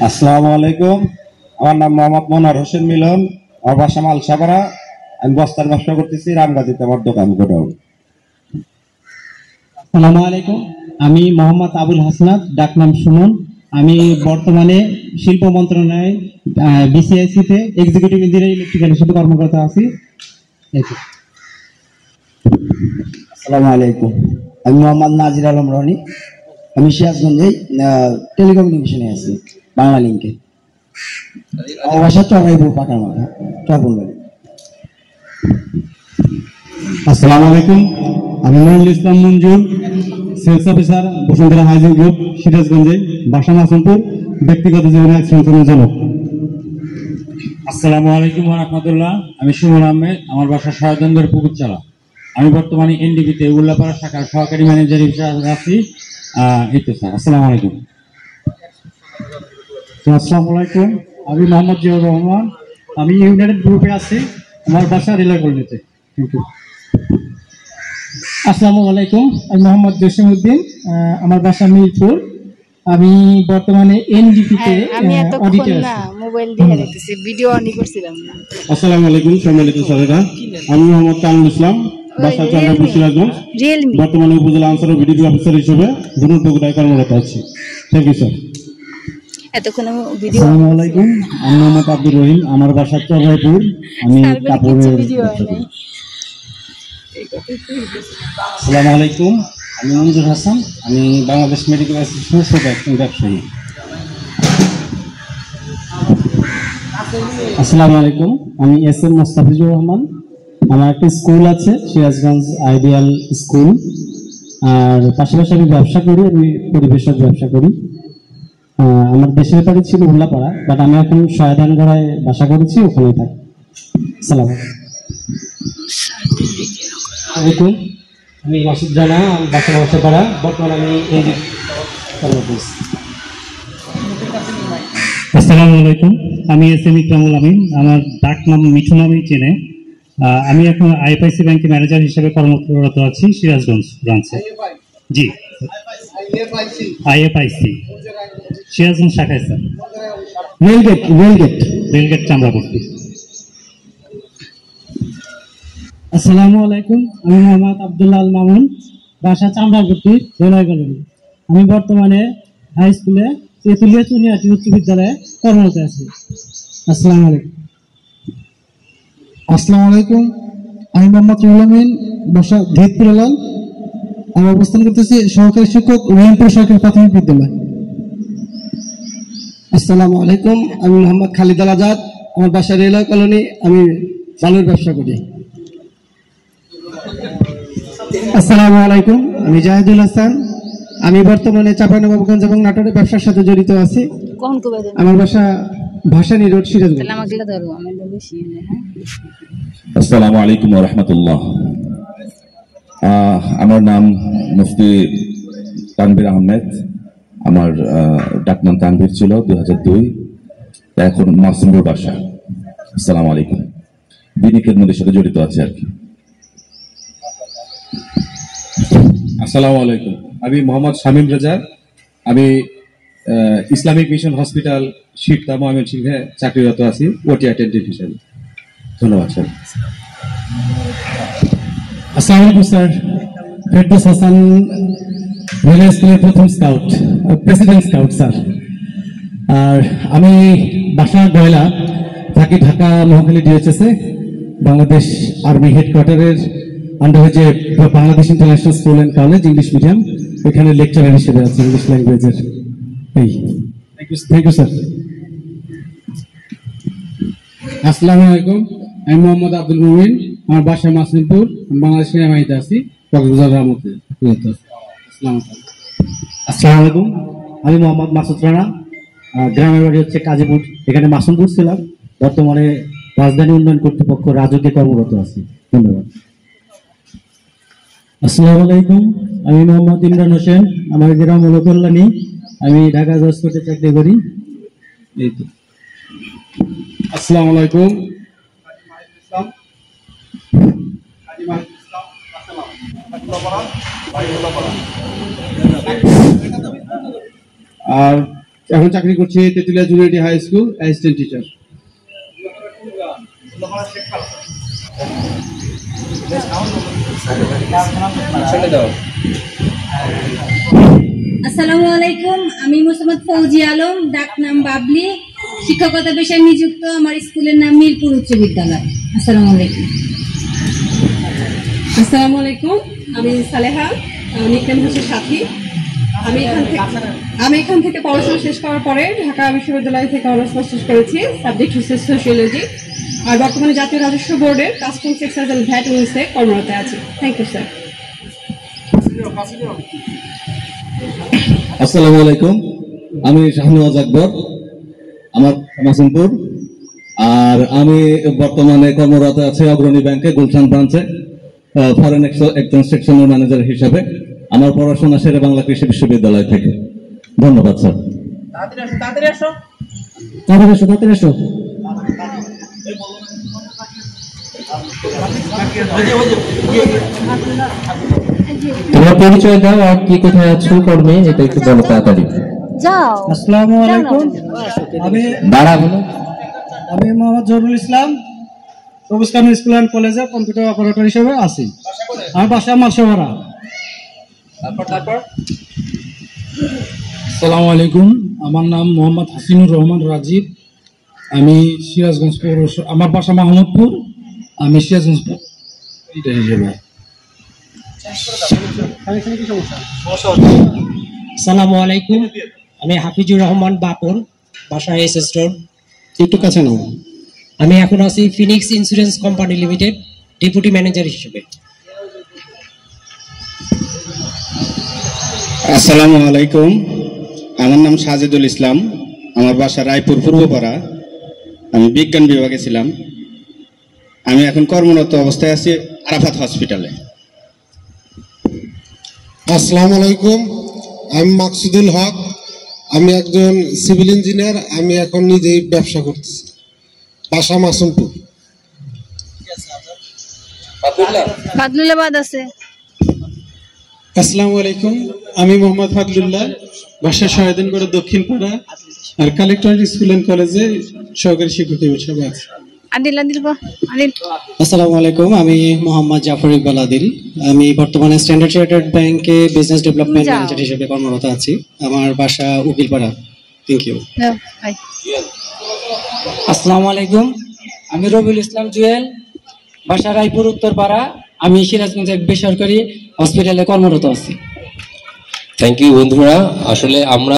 আসসালামু আলাইকুম। আমার নাম মোহাম্মদ মনোয়ার হোসেন মিলন। আমার বাসা মালসাপাড়া। আমি বস্তার ব্যবসা করতেছি। রামগাতিতে আমার দোকান গোডাউন। আসসালামু আলাইকুম। আমি মোহাম্মদ আবুল হাসনাত, ডাকনাম সুমন। আমি বর্তমানে শিল্প মন্ত্রণালয়ে বিসিআইসি তে এক্সিকিউটিভ ইঞ্জিনিয়ার ইলেকট্রিক্যাল হিসেবে কর্মরত আছি। আসসালামু আলাইকুম। আমি মোহাম্মদ নাজির আলম রনি। আমি সিরাজগঞ্জে টেলিকমিউনিকেশনে আছি, বাংলা লিঙ্কে। আমার বাসা চড়াইপুর পাটামাথা, চরবনবাড়ি। আসসালামু আলাইকুম। আমি Nurul Islam Manjur, sales officer, Bashundhara housing group, সিরাজগঞ্জে, বাসা মাসুমপুর, ব্যক্তিগত জীবনে এক সন্তোষজনক। আসসালামু আলাইকুম ওয়া রাহমাতুল্লাহ। আমি সুমন আহমেদ, আমার বাসা শহীদনগর পুকুরচালা। আমি বর্তমানে এনডিবিতে উল্লাপাড়া শাখার সহকারী ম্যানেজার হিসেবে আছি। এই তো স্যার। আসসালামু আলাইকুম। আসসালামু আলাইকুম। আমি মোহাম্মদ জিয়াউর রহমান। আমি ইউনাইটেড গ্রুপে আছি। আমার বাসা রিলাই কলোনিতে। Thank you. আসসালামু আলাইকুম। আমি মোহাম্মদ জসিমউদ্দিন। আমার বাসা মিরপুর। আমি বর্তমানে এনডিপিতে অডিটর আছি। মোবাইল দিয়ে দেখতেছি, ভিডিও অন করছিলাম না। আসসালামু আলাইকুম সম্মানিত স্যারেরা। আমি মোহাম্মদ কামরুল ইসলাম, বাসা চন্দ্রপুর, সিরাজগঞ্জ। বর্তমানে উপজেলা আনসার ও ভিডিপি অফিসার হিসেবে ধনুরপুকুরায় কর্মরত আছি। Thank you sir. এতক্ষণ আমি ভিডিও। আসসালামু আলাইকুম। আমি মোহাম্মদ আব্দুর রহিম, আমার বাসা চররাইপুর। আমি কাপড়ের। আসসালামু আলাইকুম। আমি মঞ্জুর হাসান। আমি বাংলাদেশ মেডিকেল অ্যাসোসিয়েশনের একজন ব্যবসায়ী। আসসালামু আলাইকুম। আমি এস এম মোস্তাফিজুর রহমান। আমার একটা স্কুল আছে, সিরাজগঞ্জ আইডিয়াল স্কুল। আর পাশাপাশি আমি ব্যবসা করি, আমি পরিবেশক ব্যবসা করি। আমার দেশের বাড়ি ছিল উল্লাপাড়া, বাট আমি এখন শয়দানগড়ায় বাসা করেছি, ওখানেই থাকি। আসসালামু আলাইকুম। আমি মাসুদ জানা, বাসা বাসাপাড়া। বর্তমানে আমি আসসালামু আলাইকুম। আমি এস এম ইকরামুল আমিন, আমার ডাক নাম মিঠু নামেই চেনে। আমি এখন আইএফআইসি ব্যাংকে ম্যানেজার হিসেবে কর্মরত আছি, সিরাজগঞ্জ ব্রাঞ্চে। জি, আইএফআইসি সিরাজগঞ্জ শাখায় স্যার। রেলগেট চামড়াপট্টি। আসসালামু আলাইকুম। আমি মোহাম্মদ আব্দুল্লাহ আল মামুন, বাসা চামড়াপট্টি, রেলওয়ে কলোনি। আমি বর্তমানে হাই স্কুলে তেঁতুলিয়া চুনিয়াটি উচ্চ বিদ্যালয়ে কর্মরত আছি। আসসালামু আলাইকুম। আসসালামু আলাইকুম। আমি মোহাম্মদ রুহুল আমিন, বাসা ধীরপুরালাল। আমি অবস্থান করতেছি সহকারী শিক্ষক, রহিমপুর সরকারি প্রাথমিক বিদ্যালয়। আসসালামু আলাইকুম। আমি মোহাম্মদ খালিদ আল আজাদ, আমার বাসা রেলওয়ে কলোনি। আমি বালুর ব্যবসা করি। আসসালামু আলাইকুম। আমি জাহিদুল হাসান। আমি বর্তমানে চাঁপাইনবাবগঞ্জ এবং নাটোরের ব্যবসার সাথে জড়িত আছি। আমার বাসা ভাসানী রোড, সিরাজগঞ্জ। আসসালামু আলাইকুম ওয়া রাহমাতুল্লাহ। আমার নাম মুফতি তানভীর আহমেদ। আমার ডাকনাম তানভীর ছিল 2002। এখন মাসুমপুর বাসা। আসসালামু আলাইকুম। দিনী খেদমতের সাথে জড়িত আছে আর কি। আসসালামু আলাইকুম। আমি মোহাম্মদ শামীম রেজা। আমি ইসলামিক মিশন হসপিটাল শিবতা ময়মনসিংহে চাকরিরত আছি, ওটি অ্যাটেন্ডেন্ট হিসেবে। ধন্যবাদ স্যার। আসসালামু আলাইকুম স্যার। ফেরদৌস হাসান, রেলওয়ে স্কুলের প্রথম স্কাউট, প্রেসিডেন্ট স্কাউট স্যার। আর আমি বাসা গয়লা, থাকি ঢাকা মহাখালী ডিএইচএসে, বাংলাদেশ আর্মি হেডকোয়ার্টারের আন্ডারে যে Bangladesh international school and college English medium, এখানে লেকচারার হিসেবে আছে ইংলিশ ল্যাঙ্গুয়েজের। Thank you sir. আসসালামু আলাইকুম। আমি মোহাম্মদ আব্দুল মুমিন, আমার বাসা মাসিমপুর, বাংলাদেশ সেনাবাহিনীতে আছি, কক্সবাজার রামতে। আসসালামু আলাইকুম। আমি মোহাম্মদ মাসুদ রানা, গ্রামের বাড়ি হচ্ছে কাজীপুর, এখানে মাসুমপুর ছিলাম, বর্তমানে রাজধানী উন্নয়ন কর্তৃপক্ষ রাজুকে কর্মরত আছি। ধন্যবাদ। আসসালামু আলাইকুম। আমি মোহাম্মদ ইমরান হোসেন, আমার গ্রাম হলো কল্যাণী, আমি ঢাকা জজকোর্টে চাকরি করি। এই তো। আসসালামু আলাইকুম। আর এখন চাকরি করছি Tetulia junior high school assistant teacher. আসসালামু আলাইকুম, আমি মোসাম্মদ ফৌজি আলম, ডাক নাম বাবলি, শিক্ষকতা পেশায় নিযুক্ত। আমার স্কুলের নাম মিরপুর উচ্চ বিদ্যালয়। আসসালামু আলাইকুম। আসসালামু আলাইকুম, আমি সালেহা, নিকনেম হচ্ছে সাথী। আমি এখান থেকে পড়াশোনা শেষ করার পরে ঢাকা বিশ্ববিদ্যালয় থেকে অনার্স মাস্টার্স করেছি, সাবজেক্ট হচ্ছে সোশিওলজি। আর বর্তমানে জাতীয় রাজস্ব বোর্ডের কাস্টমস এক্সাইজ অ্যান্ড ভ্যাট উইংসে কর্মরত আছি। Thank you sir. আসসালামু আলাইকুম, আমি শাহনওয়াজ আকবর, আমার মাসুমপুর। আর আমি বর্তমানে কর্মরত আছি অগ্রণী ব্যাংকে গুলশান ব্রাঞ্চে ফরেন এক্সচেঞ্জ সেকশনের ম্যানেজার হিসেবে। আমার পড়াশোনা শেরে বাংলা কৃষি বিশ্ববিদ্যালয় থেকে। ধন্যবাদ স্যার। তোমার পরিচয় দাও আর কি কোথায় আছো কর্মে, এটা একটু বলো তাড়াতাড়ি। যাও। আসসালামু আলাইকুম, আমি মোহাম্মদ জহুরুল ইসলাম, সবুজ কামিল স্কুল অ্যান্ড কলেজে কম্পিউটার অপারেটর হিসেবে আছি। আমার বাসা মালসাপাড়া। আসসালামু আলাইকুম, আমার নাম মোহাম্মদ হাসিনুর রহমান রাজীব, আমি সিরাজগঞ্জ পৌরসভা, আমার বাসা মাহমুদপুর, আমি সিরাজগঞ্জ এটা হিসেবে। আসসালামু আলাইকুম, আমি হাফিজুর রহমান বাপন, বাসা এসএস রোড, একটু কাছে নাও। আমি এখন আছি Phoenix insurance company limited deputy manager হিসেবে। আসসালামু আলাইকুম, আমার নাম সাজেদুল ইসলাম, আমার বাসা রায়পুর পূর্বপাড়া, আমি বিজ্ঞান বিভাগে ছিলাম। আমি এখন কর্মরত অবস্থায় আছি আরাফাত হসপিটালে। আসসালামু আলাইকুম, আমি মাকসুদুল হক, আমি একজন সিভিল ইঞ্জিনিয়ার, আমি এখন নিজেই ব্যবসা করতেছি, বাসা মাসুমপুর। বাদলুল্লাবাদ আছে। আসসালামু আলাইকুম, আমি মোহাম্মদ ফাদলুল্লাহ, বাসা শহীদিনগড় দক্ষিণ পাড়া, আর কালেক্টরেট স্কুল অ্যান্ড কলেজে সহকারী শিক্ষক হিসেবে আছি। আসসালামু আলাইকুম, আমি মোহাম্মদ জাফর ইকবাল আদিল, আমি বর্তমানে স্ট্যান্ডার্ড চার্টার্ড ব্যাংকে বিজনেস ডেভেলপমেন্ট ম্যানেজার হিসেবে কর্মরত আছি। আমার বাসা উকিলপাড়া। Thank you. আসসালামু আলাইকুম, আমি রবিউল ইসলাম জুয়েল, বাসা রায়পুর উত্তরপাড়া, আমি সিরাজগঞ্জ এক বেসরকারি হসপিটালে কর্মরত আছি। থ্যাংক ইউ বন্ধুরা। আসলে আমরা